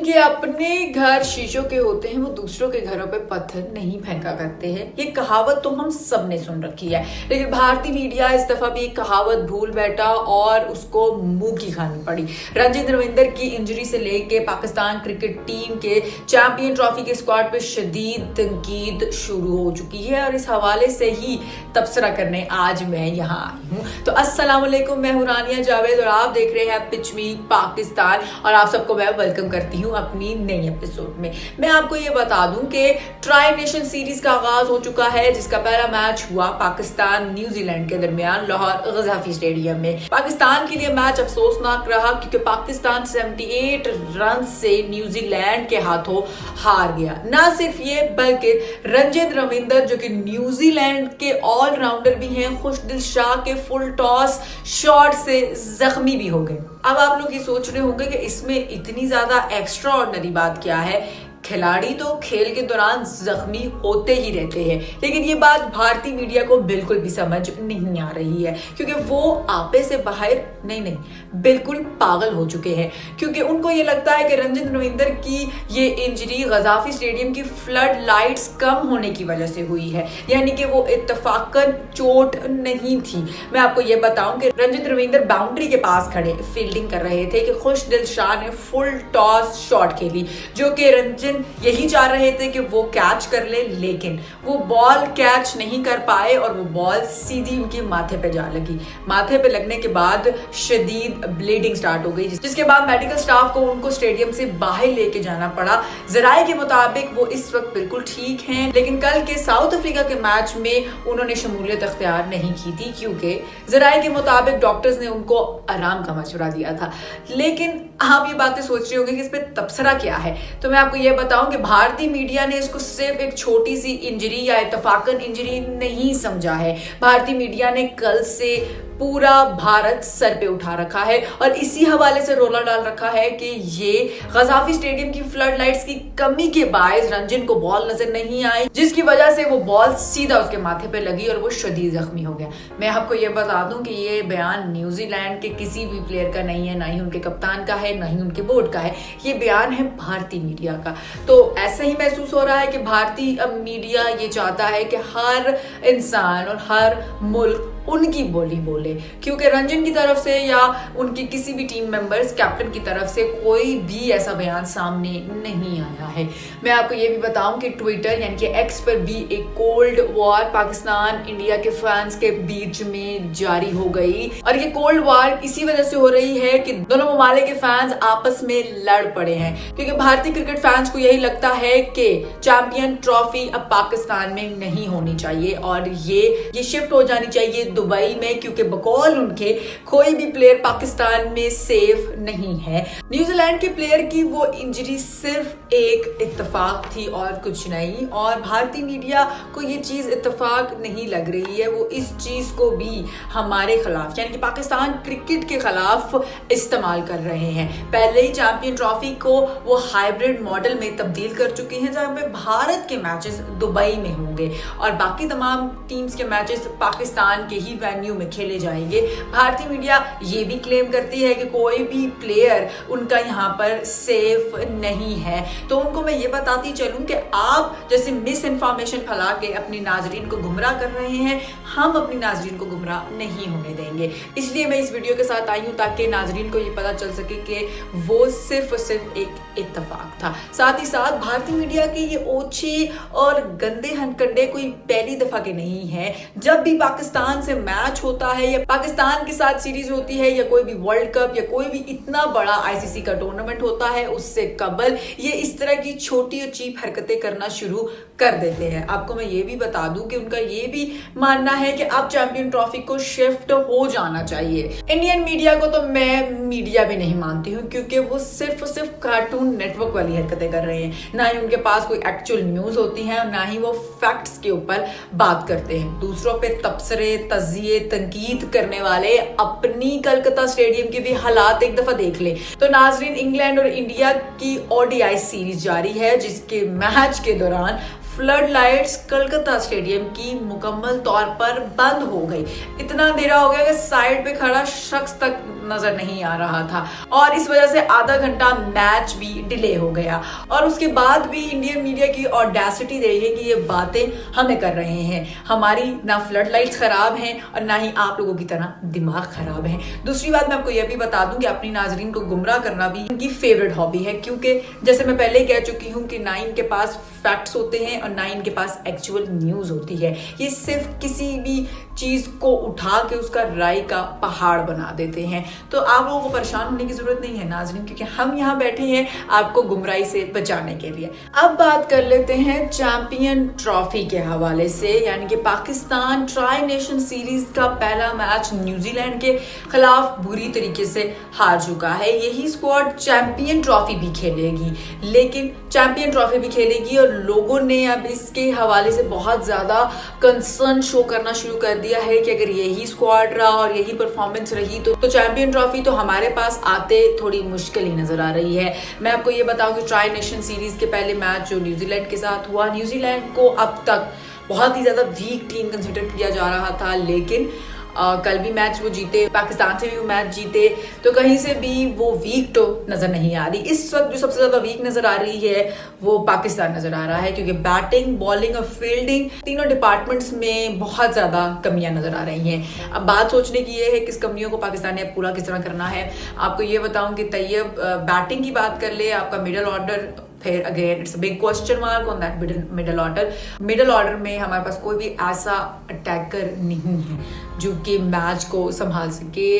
जिनके अपने घर शीशों के होते हैं वो दूसरों के घरों पे पत्थर नहीं फेंका करते हैं। ये कहावत तो हम सब ने सुन रखी है, लेकिन भारतीय मीडिया इस दफा भी एक कहावत भूल बैठा और उसको मुंह की खानी पड़ी। रणजित रविंदर की इंजरी से लेके पाकिस्तान क्रिकेट टीम के चैंपियन ट्रॉफी के स्क्वाड पे शदीद तनकीद शुरू हो चुकी है और इस हवाले से ही तबसरा करने आज मैं यहाँ आई हूँ। तो अस्सलाम वालेकुम, मैं हूँ रानिया जावेद और आप देख रहे हैं पिच मी पाकिस्तान और आप सबको मैं वेलकम करती हूँ अपनी नई एपिसोड में। मैं आपको ये बता दूं कि ट्राई नेशन सीरीज का आगाज हो चुका है, जिसका पहला मैच हुआ पाकिस्तान न्यूजीलैंड के दरमियान लाहौर गजाफी स्टेडियम में। पाकिस्तान के लिए मैच अफसोसनाक रहा क्योंकि पाकिस्तान 78 रन से न्यूजीलैंड के हाथों हार गया। ना सिर्फ ये बल्कि रणजित रविंदर जो कि न्यूजीलैंड के ऑलराउंडर भी हैं, खुशदिल शाह के फुल टॉस शॉट से जख्मी भी हो गए। अब आप लोग ये सोच रहे होंगे कि इसमें इतनी ज्यादा एक्स्ट्रा ऑर्डिनरी बात क्या है। खिलाड़ी तो खेल के दौरान जख्मी होते ही रहते हैं, लेकिन ये बात भारतीय मीडिया को बिल्कुल भी समझ नहीं आ रही है क्योंकि वो आपे से बाहर नहीं बिल्कुल पागल हो चुके हैं। क्योंकि उनको ये लगता है कि रणजित रविंदर की ये इंजरी गजाफी स्टेडियम की फ्लड लाइट्स कम होने की वजह से हुई है, यानी कि वो इत्तफाकन चोट नहीं थी। मैं आपको ये बताऊं कि रणजित रविंदर बाउंड्री के पास खड़े फील्डिंग कर रहे थे कि खुशदिल शाह ने फुल टॉस शॉट खेली, जो कि रणजित यही चाह रहे थे कि वो कैच कर ले, लेकिन वो बॉल कैच नहीं कर पाए और वो बॉल सीधी उनके माथे पे जा लगी। माथे पे लगने के बाद शदीद ब्लीडिंग स्टार्ट हो गई, जिसके बाद मेडिकल स्टाफ को उनको स्टेडियम से बाहर लेके जाना पड़ा। जराये के मुताबिक वो इस वक्त बिल्कुल ठीक हैं, लेकिन कल के साउथ अफ्रीका के मैच में उन्होंने शमूलियत अख्तियार नहीं की थी क्योंकि जराये के मुताबिक डॉक्टर्स ने उनको आराम का मशवरा दिया था। लेकिन आप ये बातें सोच रहे होंगे कि इस पे तबसरा क्या है, तो मैं आपको ये बताऊं कि भारतीय मीडिया ने इसको सिर्फ एक छोटी सी इंजरी या इत्तफाकन इंजरी नहीं समझा है। भारतीय मीडिया ने कल से पूरा भारत सर पे उठा रखा है और इसी हवाले से रोला डाल रखा है कि ये गजाफी स्टेडियम की फ्लड लाइट्स की कमी के बायस रंजन को बॉल नजर नहीं आई, जिसकी वजह से वो बॉल सीधा उसके माथे पे लगी और वो शदीद जख्मी हो गया। मैं आपको ये बता दूं कि ये बयान न्यूजीलैंड के किसी भी प्लेयर का नहीं है, ना ही उनके कप्तान का है, ना ही उनके बोर्ड का है। ये बयान है भारतीय मीडिया का। तो ऐसा ही महसूस हो रहा है कि भारतीय मीडिया ये चाहता है कि हर इंसान और हर मुल्क उनकी बोली बोले, क्योंकि रंजन की तरफ से या उनकी किसी भी टीम मेंबर्स कैप्टन की तरफ से कोई भी ऐसा बयान सामने नहीं आया है। मैं आपको ये भी बताऊं कि ट्विटर यानी कि एक्स पर भी एक कोल्ड वॉर पाकिस्तान इंडिया के फैंस के बीच में जारी हो गई और ये कोल्ड वॉर इसी वजह से हो रही है कि दोनों ममालिक के फैंस आपस में लड़ पड़े हैं, क्योंकि भारतीय क्रिकेट फैंस को यही लगता है कि चैंपियन ट्रॉफी अब पाकिस्तान में नहीं होनी चाहिए और ये शिफ्ट हो जानी चाहिए दुबई में, क्योंकि बकौल उनके कोई भी प्लेयर पाकिस्तान में सेफ नहीं है। न्यूजीलैंड के प्लेयर की वो इंजरी सिर्फ एक इत्तेफाक थी और कुछ नहीं, और भारतीय मीडिया को ये चीज इत्तेफाक नहीं लग रही है। वो इस चीज को भी हमारे खिलाफ यानी कि पाकिस्तान क्रिकेट के खिलाफ इस्तेमाल कर रहे हैं। पहले ही चैंपियन ट्रॉफी को वो हाइब्रिड मॉडल में तब्दील कर चुके हैं, जहां पे भारत के मैचेस दुबई में होंगे और बाकी तमाम टीम्स के मैचेस पाकिस्तान के ही वेन्यू में खेले जाएंगे। भारतीय मीडिया ये भी क्लेम करती है कि कोई भी प्लेयर उनका यहाँ पर सेफ नहीं है। तो उनको मैं ये बताती चलूं कि आप जैसे मिस इन्फॉर्मेशन फैला के अपनी नाजरीन को गुमराह कर रहे हैं, हम अपनी नाजरीन को गुमराह नहीं होने देंगे। इसलिए मैं इस वीडियो के साथ आई हूँ ताकि नाजरीन को ये पता चल सके कि वो सिर्फ और सिर्फ एक इत्तेफाक था। साथ ही साथ भारतीय मीडिया के ये ओछे और गंदे हथकंडे कोई पहली दफा के नहीं है। जब भी पाकिस्तान से मैच होता है या पाकिस्तान के साथ सीरीज होती है या कोई भी वर्ल्ड कप या कोई भी इतना बड़ा आईसीसी का टूर्नामेंट होता है, उससे कबल ये इस तरह की छोटी और चीप हरकतें करना शुरू कर देते हैं। आपको मैं ये भी बता दूं कि उनका ये भी मानना है कि अब चैंपियन ट्रॉफी को शिफ्ट हो जाना चाहिए। इंडियन मीडिया को तो मैं मीडिया भी नहीं मानती हूँ, क्योंकि वो सिर्फ और सिर्फ कार्टून नेटवर्क वाली हरकतें कर रहे हैं। ना ही उनके पास कोई एक्चुअल न्यूज होती है और ना ही वो फैक्ट्स के ऊपर बात करते हैं। दूसरों पे तबसरे तजिए तनकीद करने वाले अपनी कलकत्ता स्टेडियम के भी हालात एक दफा देख ले। तो नाजरीन, इंग्लैंड और इंडिया की ओडीआई सीरीज जारी है, जिसके मैच के दौरान फ्लड लाइट्स कलकत्ता स्टेडियम की मुकम्मल तौर पर बंद हो गई। इतना अंधेरा हो गया कि साइड पे खड़ा शख्स तक नजर नहीं आ रहा था और इस वजह से आधा घंटा मैच भी डिले हो गया। और उसके बाद भी इंडियन मीडिया की ऑडेसिटी देखिए कि ये बातें हमें कर रहे हैं। हमारी ना फ्लड लाइट्स खराब हैं और ना ही आप लोगों की तरह दिमाग खराब है। दूसरी बात मैं आपको यह भी बता दूं कि अपनी नाजरीन को गुमराह करना भी इनकी फेवरेट हॉबी है, क्योंकि जैसे मैं पहले कह चुकी हूं कि ना इनके पास फैक्ट्स होते हैं और ना इनके पास एक्चुअल न्यूज होती है। ये सिर्फ किसी भी चीज को उठा के उसका राय का पहाड़ बना देते हैं। तो आप लोगों को परेशान होने की जरूरत नहीं है नाजरीन, क्योंकि हम यहाँ बैठे हैं आपको गुमराही से बचाने के लिए। अब बात कर लेते हैं चैंपियन ट्रॉफी के हवाले से, यानी कि पाकिस्तान ट्राई नेशन सीरीज का पहला मैच न्यूजीलैंड के खिलाफ बुरी तरीके से हार चुका है। यही स्क्वाड चैंपियन ट्रॉफी भी खेलेगी, लेकिन चैंपियन ट्रॉफी भी खेलेगी और लोगों ने अब इसके हवाले से बहुत ज्यादा कंसर्न शो करना शुरू कर दिया है कि अगर यही स्क्वाड रहा और यही परफॉर्मेंस रही तो चैंपियन ट्रॉफी तो हमारे पास आते थोड़ी मुश्किल ही नजर आ रही है। मैं आपको ये बताऊं कि ट्राई नेशन सीरीज के पहले मैच जो न्यूजीलैंड के साथ हुआ, न्यूजीलैंड को अब तक बहुत ही ज्यादा वीक टीम कंसिडर किया जा रहा था, लेकिन कल भी मैच वो जीते, पाकिस्तान से भी वो मैच जीते, तो कहीं से भी वो वीक तो नजर नहीं आ रही। इस वक्त जो सबसे ज्यादा वीक नजर आ रही है वो पाकिस्तान नजर आ रहा है, क्योंकि बैटिंग, बॉलिंग और फील्डिंग तीनों डिपार्टमेंट्स में बहुत ज्यादा कमियां नजर आ रही हैं। अब बात सोचने की ये है कि इस कमियों को पाकिस्तान ने पूरा किस तरह करना है। आपको ये बताऊं कि तैयब बैटिंग की बात कर ले, आपका मिडल ऑर्डर, फिर again it's big question mark on that middle order. Middle order में हमारे पास कोई भी ऐसा अटैकर नहीं है जो कि मैच को संभाल सके।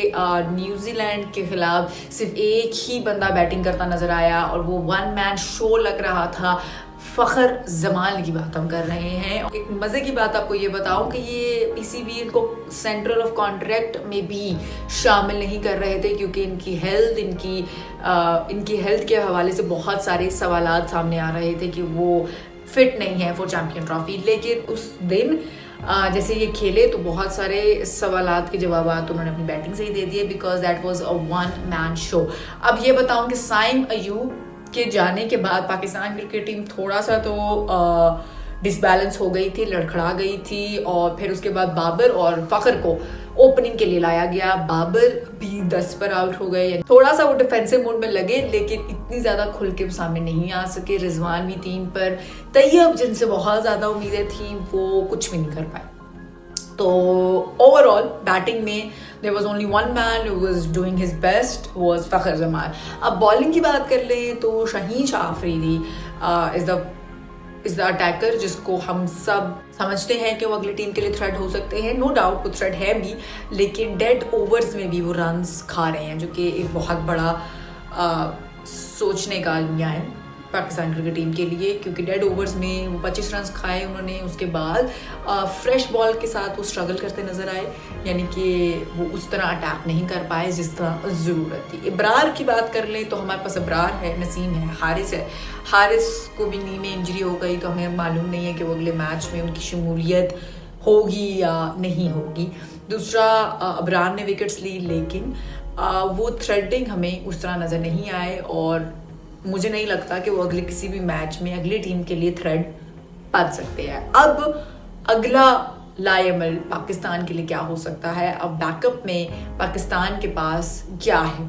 न्यूजीलैंड के खिलाफ सिर्फ एक ही बंदा बैटिंग करता नजर आया और वो वन मैन शो लग रहा था। फखर जमान की बात हम कर रहे हैं। एक मजे की बात आपको ये बताऊं कि ये पीसीबी इनको सेंट्रल ऑफ कॉन्ट्रैक्ट में भी शामिल नहीं कर रहे थे, क्योंकि इनकी हेल्थ के हवाले से बहुत सारे सवालात सामने आ रहे थे कि वो फिट नहीं है फॉर चैंपियन ट्रॉफी। लेकिन उस दिन जैसे ये खेले तो बहुत सारे सवालात के जवाब उन्होंने अपनी बैटिंग से ही दे दिए, because that was a one man show. अब ये बताऊं कि साइम अयूब के जाने के बाद पाकिस्तान क्रिकेट टीम थोड़ा सा तो डिसबैलेंस हो गई थी, लड़खड़ा गई थी, और फिर उसके बाद बाबर और फखर को ओपनिंग के लिए लाया गया। बाबर भी 10 पर आउट हो गए, थोड़ा सा वो डिफेंसिव मोड में लगे, लेकिन इतनी ज्यादा खुल के सामने नहीं आ सके। रिजवान भी टीम पर, तैयब जिनसे बहुत ज्यादा उम्मीदें थी वो कुछ भी नहीं कर पाए। तो ओवरऑल बैटिंग में there was only one man who was doing his best, was फखर जमान। अब बॉलिंग की बात कर लें तो Shaheen Shah Afridi is the attacker जिसको हम सब समझते हैं कि वो अगली टीम के लिए थ्रेट हो सकते हैं। नो डाउट वो थ्रेट है भी, लेकिन डेड ओवर्स में भी वो रन्स खा रहे हैं, जो कि एक बहुत बड़ा सोचने का लिया है पाकिस्तान क्रिकेट टीम के लिए, क्योंकि डेड ओवर्स में वो 25 रन खाए उन्होंने। उसके बाद फ्रेश बॉल के साथ वो स्ट्रगल करते नजर आए, यानी कि वो उस तरह अटैक नहीं कर पाए जिस तरह ज़रूरत थी। इब्रार की बात कर लें तो हमारे पास इब्रार है, नसीम है, हारिस है। हारिस को भी नी में इंजरी हो गई, तो हमें मालूम नहीं है कि वो अगले मैच में उनकी शमूलियत होगी या नहीं होगी। दूसरा, इब्रार ने विकेट्स ली, लेकिन वो थ्रेडिंग हमें उस तरह नज़र नहीं आए और मुझे नहीं लगता कि वो अगले किसी भी मैच में अगली टीम के लिए थ्रेड बन सकते हैं। अब अगला लाएमल पाकिस्तान के लिए क्या हो सकता है? अब बैकअप में पाकिस्तान के पास क्या है?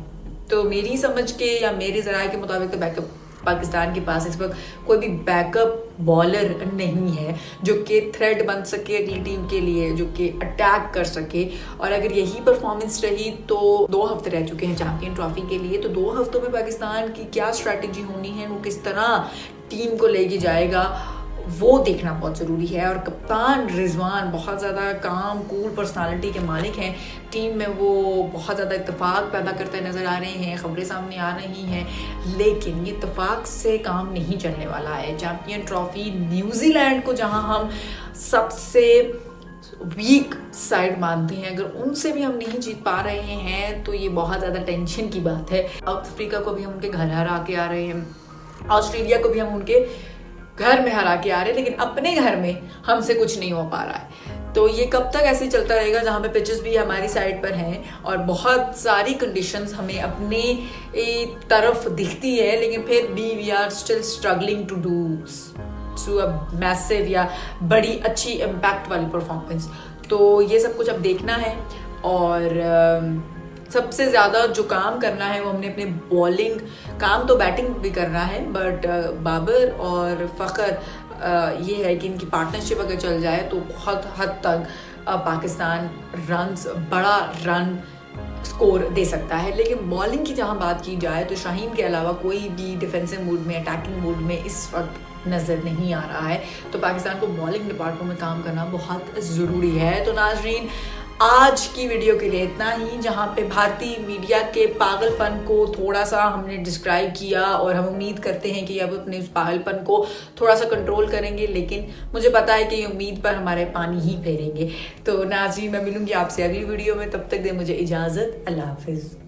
तो मेरी समझ के या मेरे ज़राए के मुताबिक तो बैकअप पाकिस्तान के पास इस वक्त कोई भी बैकअप बॉलर नहीं है जो कि थ्रेड बन सके अगली टीम के लिए, जो कि अटैक कर सके। और अगर यही परफॉर्मेंस रही तो 2 हफ्ते रह चुके हैं चैंपियन ट्रॉफी के लिए, तो 2 हफ्तों में पाकिस्तान की क्या स्ट्रैटेजी होनी है, वो किस तरह टीम को लेके जाएगा, वो देखना बहुत ज़रूरी है। और कप्तान रिजवान बहुत ज़्यादा काम कूल पर्सनालिटी के मालिक हैं। टीम में वो बहुत ज़्यादा इत्तेफाक पैदा करते नज़र आ रहे हैं, खबरें सामने आ रही हैं, लेकिन ये इत्तेफाक से काम नहीं चलने वाला है। चैंपियन ट्रॉफी न्यूजीलैंड को जहां हम सबसे वीक साइड मानते हैं, अगर उनसे भी हम नहीं जीत पा रहे हैं तो ये बहुत ज़्यादा टेंशन की बात है। साउथ अफ्रीका को भी हम उनके घर हरा के आ रहे हैं, ऑस्ट्रेलिया को भी हम उनके घर में हरा के आ रहे हैं, लेकिन अपने घर में हमसे कुछ नहीं हो पा रहा है। तो ये कब तक ऐसे चलता रहेगा, जहाँ पे पिचेस भी हमारी साइड पर हैं और बहुत सारी कंडीशंस हमें अपने तरफ दिखती है, लेकिन फिर भी we are still struggling to do a massive या बड़ी अच्छी इम्पैक्ट वाली परफॉर्मेंस। तो ये सब कुछ अब देखना है और सबसे ज़्यादा जो काम करना है वो हमने अपने बॉलिंग, काम तो बैटिंग भी करना है, बट बाबर और फ़खर ये है कि इनकी पार्टनरशिप अगर चल जाए तो बहुत हद तक पाकिस्तान बड़ा रन स्कोर दे सकता है। लेकिन बॉलिंग की जहां बात की जाए तो शाहीन के अलावा कोई भी डिफेंसिव मूड में, अटैकिंग मूड में इस वक्त नज़र नहीं आ रहा है। तो पाकिस्तान को बॉलिंग डिपार्टमेंट में काम करना बहुत ज़रूरी है। तो नाजरीन, आज की वीडियो के लिए इतना ही, जहां पे भारतीय मीडिया के पागलपन को थोड़ा सा हमने डिस्क्राइब किया और हम उम्मीद करते हैं कि अब अपने उस पागलपन को थोड़ा सा कंट्रोल करेंगे, लेकिन मुझे पता है कि ये उम्मीद पर हमारे पानी ही फेरेंगे। तो नाज़रीन, मैं मिलूंगी आपसे अगली वीडियो में, तब तक दे मुझे इजाज़त। अल्लाह हाफिज़।